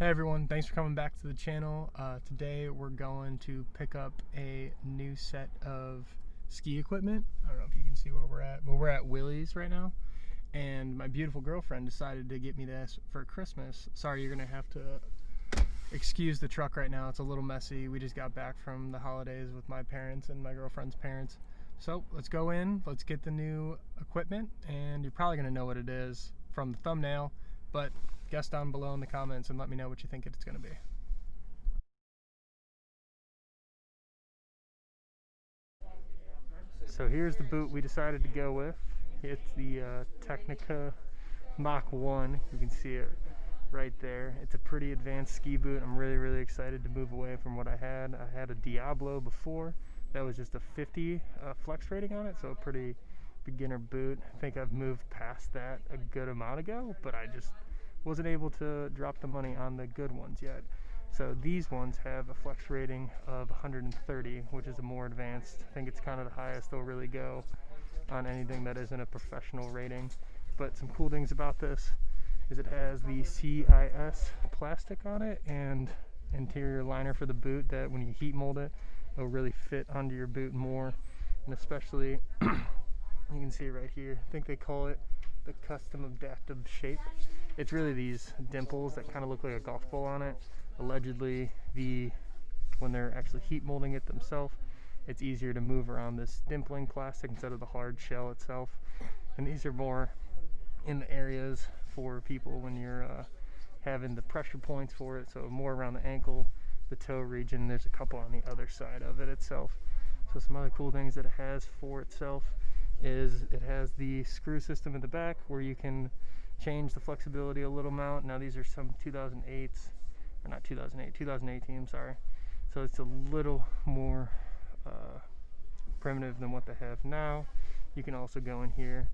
Hey everyone, thanks for coming back to the channel. Today we're going to pick up a new set of ski equipment. I don't know if you can see where we're at, but we're at Willie's right now. And my beautiful girlfriend decided to get me this for Christmas. Sorry, you're gonna have to excuse the truck right now. It's a little messy. We just got back from the holidays with my parents and my girlfriend's parents. So let's go in, let's get the new equipment, and you're probably gonna know what it is from the thumbnail, but guess down below in the comments and let me know what you think it's going to be. So here's the boot we decided to go with. It's the Tecnica Mach 1. You can see it right there. It's a pretty advanced ski boot. I'm really excited to move away from what I had. I had a Diablo before. That was just a 50 flex rating on it, so a pretty beginner boot. I think I've moved past that a good amount ago, but I just wasn't able to drop the money on the good ones yet. So these ones have a flex rating of 130, which is a more advanced. I think it's kind of the highest they'll really go on anything that isn't a professional rating. But some cool things about this is it has the CIS plastic on it and interior liner for the boot that when you heat mold it, it'll really fit onto your boot more. And especially, you can see right here, I think they call it the custom adaptive shape. It's really these dimples that kind of look like a golf ball on it. Allegedly, when they're actually heat molding it themselves, it's easier to move around this dimpling plastic instead of the hard shell itself. And these are more in the areas for people when you're having the pressure points for it, so more around the ankle, the toe region. There's a couple on the other side of it itself. So some other cool things that it has for itself is it has the screw system in the back where you can change the flexibility a little amount. Now these are some 2008s, or not 2008, 2018, I'm sorry. So it's a little more primitive than what they have now. You can also go in here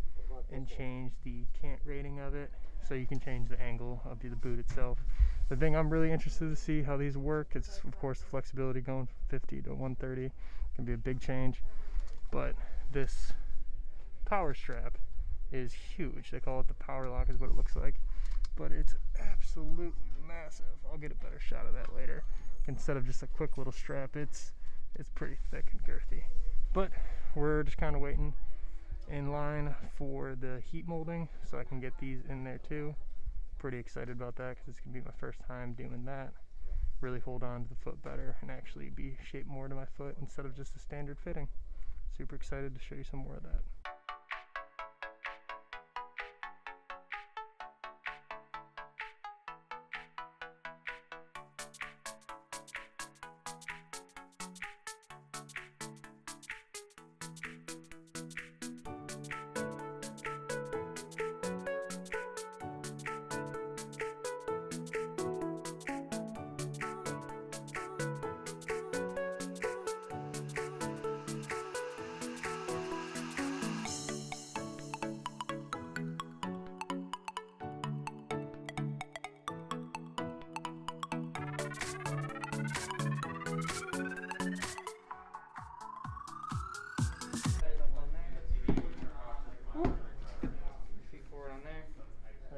and change the cant rating of it, so you can change the angle of the boot itself. The thing I'm really interested to see how these work is, of course, the flexibility going from 50 to 130 can be a big change, but this power strap is huge. They call it the power lock is what it looks like, but it's absolutely massive. I'll get a better shot of that later. Instead of just a quick little strap, it's pretty thick and girthy. But we're just kind of waiting in line for the heat molding so I can get these in there too. Pretty excited about that because it's gonna be my first time doing that. Really hold on to the foot better and actually be shaped more to my foot instead of just a standard fitting. Super excited to show you some more of that.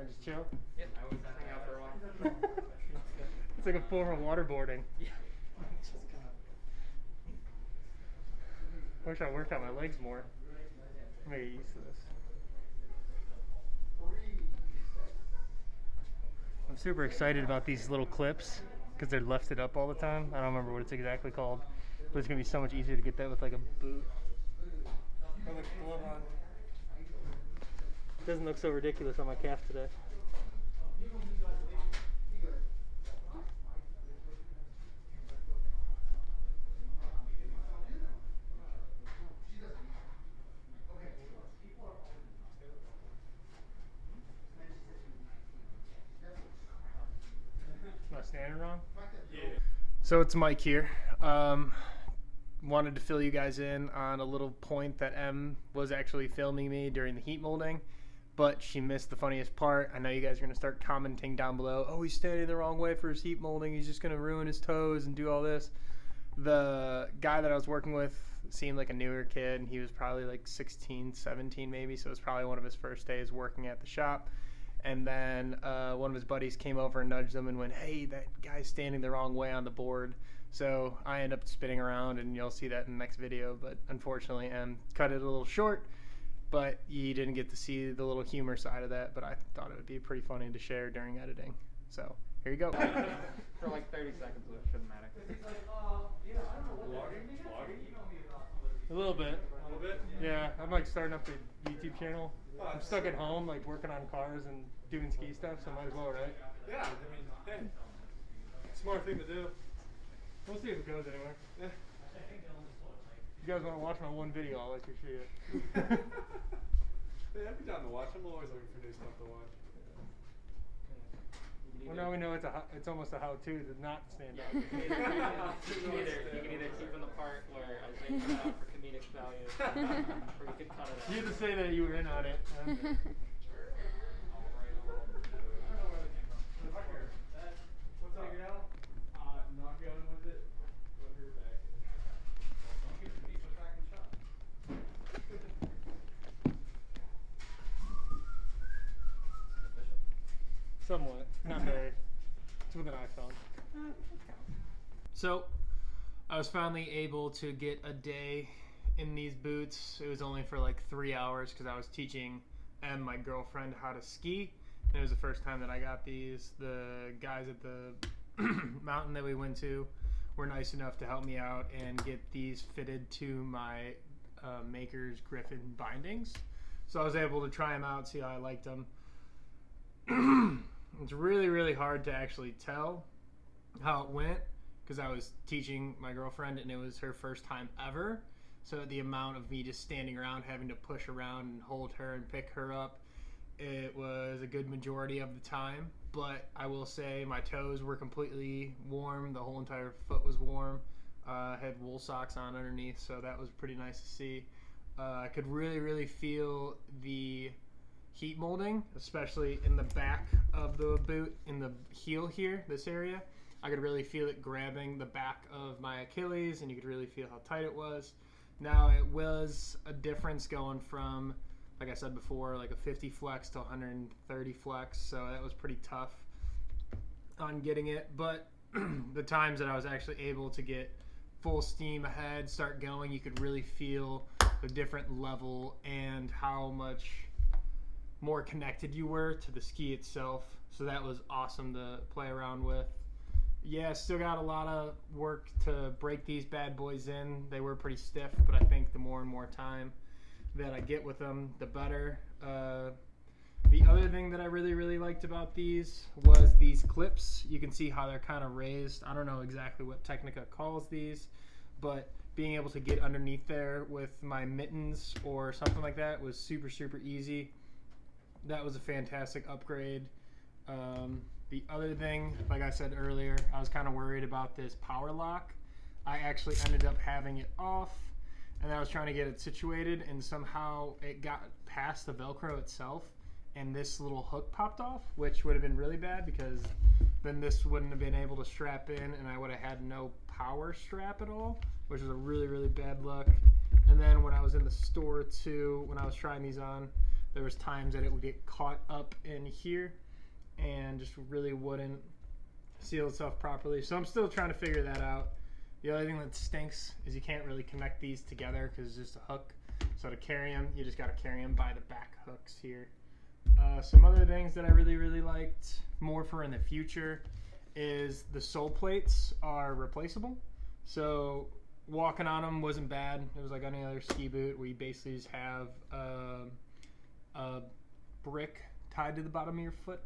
Just chill? Yep, I was hang out for a while. It's like a form of waterboarding. Yeah. I wish I worked out my legs more. I'm gonna get used to this. I'm super excited about these little clips because they're lifted up all the time. I don't remember what it's exactly called, but it's gonna be so much easier to get that with like a boot or like a glove on. Doesn't look so ridiculous on my calf today. Am I standing wrong? Yeah. So it's Mike here. Wanted to fill you guys in on a little point that Em was actually filming me during the heat molding, but she missed the funniest part. I know you guys are going to start commenting down below, oh, he's standing the wrong way for his heat molding, he's just going to ruin his toes and do all this. The guy that I was working with seemed like a newer kid. He was probably like 16, 17 maybe, so it was probably one of his first days working at the shop. And then one of his buddies came over and nudged him and went, "Hey, that guy's standing the wrong way on the board." So I end up spinning around, and you'll see that in the next video. But unfortunately, cut it a little short. But you didn't get to see the little humor side of that. But I thought it would be pretty funny to share during editing. So here you go. For like 30 seconds, it shouldn't matter. A little bit. Yeah, I'm like starting up the YouTube channel. I'm stuck at home, like working on cars and doing ski stuff, so might as well, right? Yeah, I mean, hey, smart thing to do. We'll see if it goes anywhere. Yeah. If you guys want to watch my one video, I'll let you see it. Hey, I'd be down to watch. I'm always looking for new stuff to watch. Well, now we know it's almost a how-to to not stand up. You can either keep in the part where I say cut out for comedic value, or you could cut it out. You had to say that you were in on it. Not going with it. Put her back. Somewhat. Not very. It's with an iPhone. So, I was finally able to get a day in these boots. It was only for like 3 hours because I was teaching my girlfriend how to ski. And it was the first time that I got these. The guys at the mountain that we went to were nice enough to help me out and get these fitted to my Maker's Griffin bindings. So I was able to try them out, see how I liked them. It's really, really hard to actually tell how it went because I was teaching my girlfriend and it was her first time ever. So the amount of me just standing around having to push around and hold her and pick her up, it was a good majority of the time. But I will say my toes were completely warm. The whole entire foot was warm. I had wool socks on underneath, so that was pretty nice to see. I could really, really feel the heat molding, especially in the back of the boot, in the heel here, this area. I could really feel it grabbing the back of my Achilles, and you could really feel how tight it was. Now, it was a difference going from, like I said before, like a 50 flex to 130 flex, so that was pretty tough on getting it. But the times that I was actually able to get full steam ahead, start going, you could really feel the different level and how much more connected you were to the ski itself. So that was awesome to play around with. Yeah, still got a lot of work to break these bad boys in. They were pretty stiff, but I think the more and more time that I get with them, the better. The other thing that I really, really liked about these was these clips. You can see how they're kind of raised. I don't know exactly what Tecnica calls these, but being able to get underneath there with my mittens or something like that was super, super easy. That was a fantastic upgrade. The other thing, like I said earlier, I was kind of worried about this power lock. I actually ended up having it off, and I was trying to get it situated, and somehow it got past the Velcro itself, and this little hook popped off, which would have been really bad because then this wouldn't have been able to strap in, and I would have had no power strap at all, which was a really, really bad luck. And then when I was in the store too, when I was trying these on, there was times that it would get caught up in here and just really wouldn't seal itself properly. So I'm still trying to figure that out. The other thing that stinks is you can't really connect these together because it's just a hook. So to carry them, you just got to carry them by the back hooks here. Some other things that I really, really liked more for in the future is the sole plates are replaceable. So walking on them wasn't bad. It was like any other ski boot where you basically just have a brick tied to the bottom of your foot.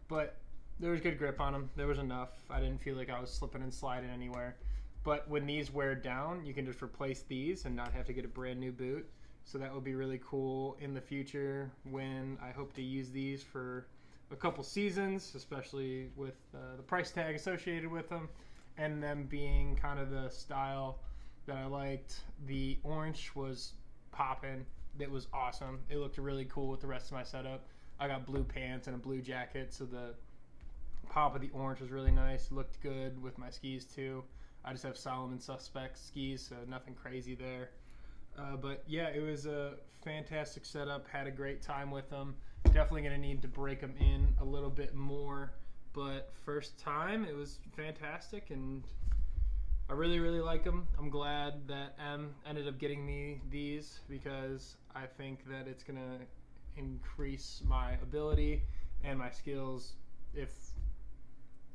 But there was good grip on them. There was enough. I didn't feel like I was slipping and sliding anywhere. But when these wear down, you can just replace these and not have to get a brand new boot. So that would be really cool in the future when I hope to use these for a couple seasons, especially with the price tag associated with them and them being kind of the style that I liked. The orange was popping. It was awesome. It looked really cool with the rest of my setup. I got blue pants and a blue jacket, so the pop of the orange was really nice. Looked good with my skis too. I just have Solomon Suspect skis, so nothing crazy there. But yeah, it was a fantastic setup. Had a great time with them. Definitely going to need to break them in a little bit more. But first time, it was fantastic, and I really, really like them. I'm glad that M ended up getting me these because I think that it's going to increase my ability and my skills, if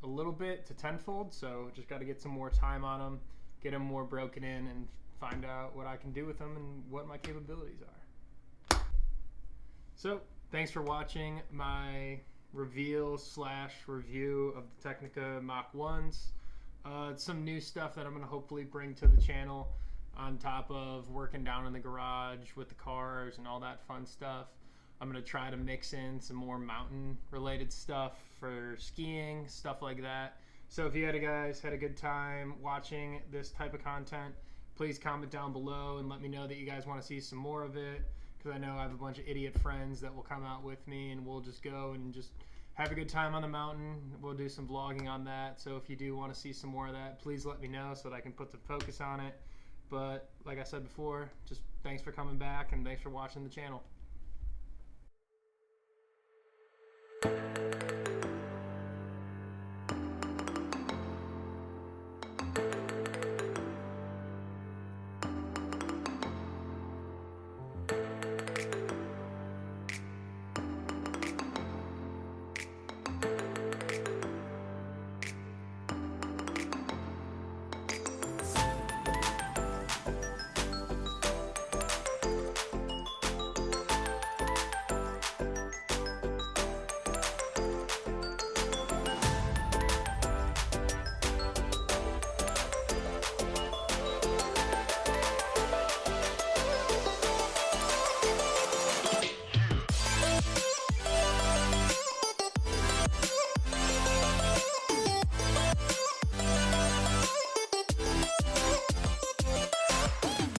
a little bit, to tenfold. So just got to get some more time on them, get them more broken in, and find out what I can do with them and what my capabilities are. So thanks for watching my reveal / review of the Tecnica Mach 1s. Some new stuff that I'm going to hopefully bring to the channel on top of working down in the garage with the cars and all that fun stuff. I'm going to try to mix in some more mountain related stuff for skiing, stuff like that. So if you guys had a good time watching this type of content, please comment down below and let me know that you guys want to see some more of it, because I know I have a bunch of idiot friends that will come out with me and we'll just go and just have a good time on the mountain. We'll do some vlogging on that. So if you do want to see some more of that, please let me know so that I can put the focus on it. But like I said before, just thanks for coming back and thanks for watching the channel.